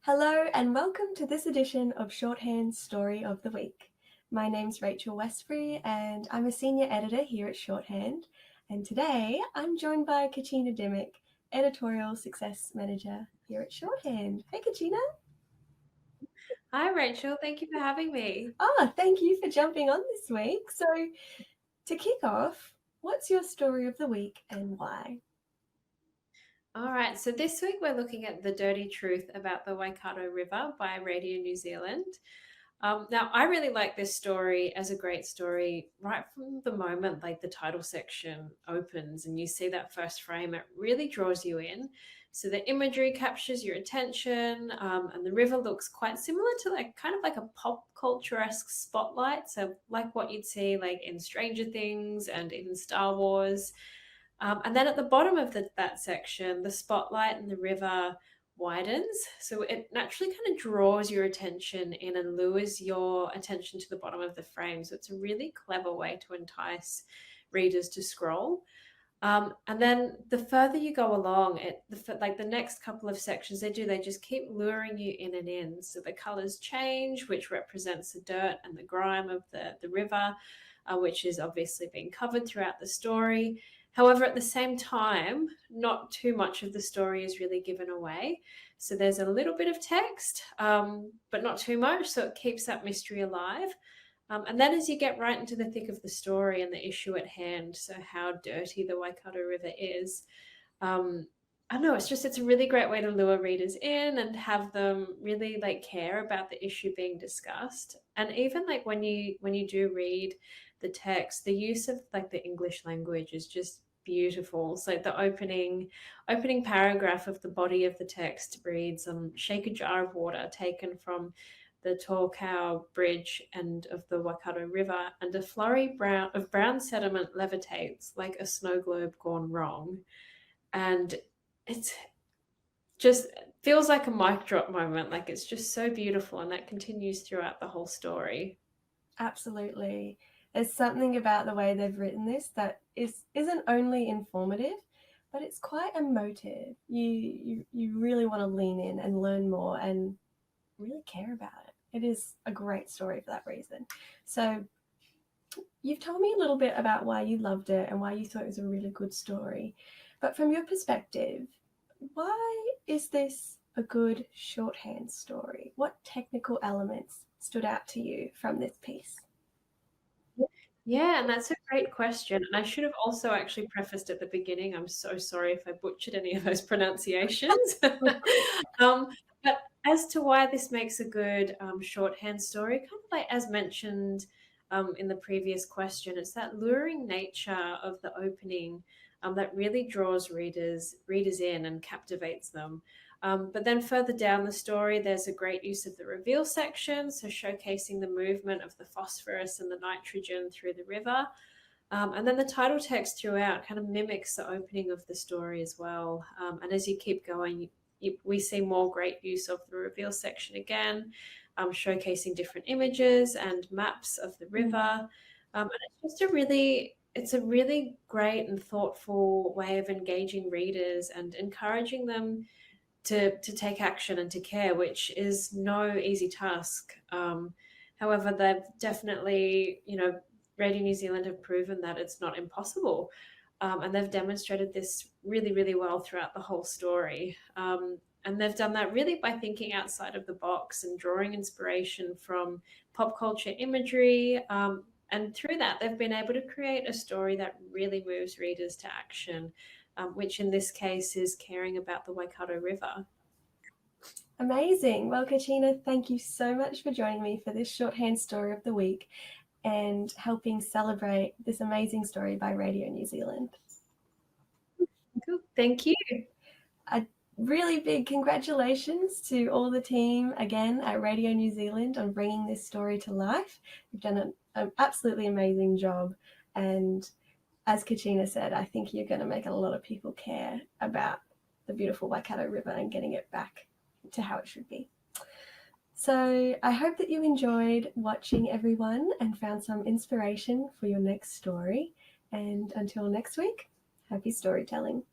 Hello and welcome to this edition of Shorthand's Story of the Week. My name's Rachel Westbury and I'm a senior editor here at Shorthand. And today I'm joined by Kachina Dimmock, editorial success manager here at Shorthand. Hey Kachina. Hi, Rachel. Thank you for having me. Thank you for jumping on this week. So to kick off, what's your story of the week and why? All right, so this week we're looking at The Dirty Truth About the Waikato River by Radio New Zealand. Now, I really like this story as a great story right from the moment like the title section opens and you see that first frame. It really draws you in. So the imagery captures your attention, and the river looks quite similar to kind of like a pop culture-esque spotlight. So like what you'd see like in Stranger Things and in Star Wars. And then at the bottom of that section, the spotlight and the river widens. So it naturally kind of draws your attention in and lures your attention to the bottom of the frame. So it's a really clever way to entice readers to scroll. And then the further you go along, like the next couple of sections they just keep luring you in and in. So the colors change, which represents the dirt and the grime of the river, which is obviously being covered throughout the story. However, at the same time, not too much of the story is really given away. So there's a little bit of text, but not too much. So it keeps that mystery alive. And then as you get right into the thick of the story and the issue at hand, so how dirty the Waikato River is, I don't know, it's a really great way to lure readers in and have them really like care about the issue being discussed. And even like when you do read the text, the use of like the English language is just beautiful. So the opening paragraph of the body of the text reads, "Shake a jar of water taken from the Torkow Bridge and of the Waikato River, and a flurry of brown sediment levitates like a snow globe gone wrong." And it's just feels like a mic drop moment. Like it's just so beautiful, and that continues throughout the whole story. Absolutely. There's something about the way they've written this that isn't only informative, but it's quite emotive. You really want to lean in and learn more and really care about it. It is a great story for that reason. So you've told me a little bit about why you loved it and why you thought it was a really good story. But from your perspective, why is this a good shorthand story? What technical elements stood out to you from this piece? Yeah, and that's a great question. And I should have also actually prefaced at the beginning. I'm so sorry if I butchered any of those pronunciations. um, but as to why this makes a good shorthand story, kind of like as mentioned in the previous question, it's that luring nature of the opening that really draws readers in and captivates them. But then further down the story, there's a great use of the reveal section, so showcasing the movement of the phosphorus and the nitrogen through the river. And then the title text throughout kind of mimics the opening of the story as well. And as you keep going, we see more great use of the reveal section again, showcasing different images and maps of the river. And it's a really great and thoughtful way of engaging readers and encouraging them to take action and to care, which is no easy task. However, they've definitely, Radio New Zealand have proven that it's not impossible. And they've demonstrated this really, really well throughout the whole story. And they've done that really by thinking outside of the box and drawing inspiration from pop culture imagery. And through that, they've been able to create a story that really moves readers to action, which in this case is caring about the Waikato River. Amazing. Well, Kachina, thank you so much for joining me for this shorthand story of the week and helping celebrate this amazing story by Radio New Zealand. Cool. Thank you. A really big congratulations to all the team again at Radio New Zealand on bringing this story to life. You've done an absolutely amazing job. And as Kachina said, I think you're going to make a lot of people care about the beautiful Waikato River and getting it back to how it should be. So I hope that you enjoyed watching, everyone, and found some inspiration for your next story. And until next week, happy storytelling.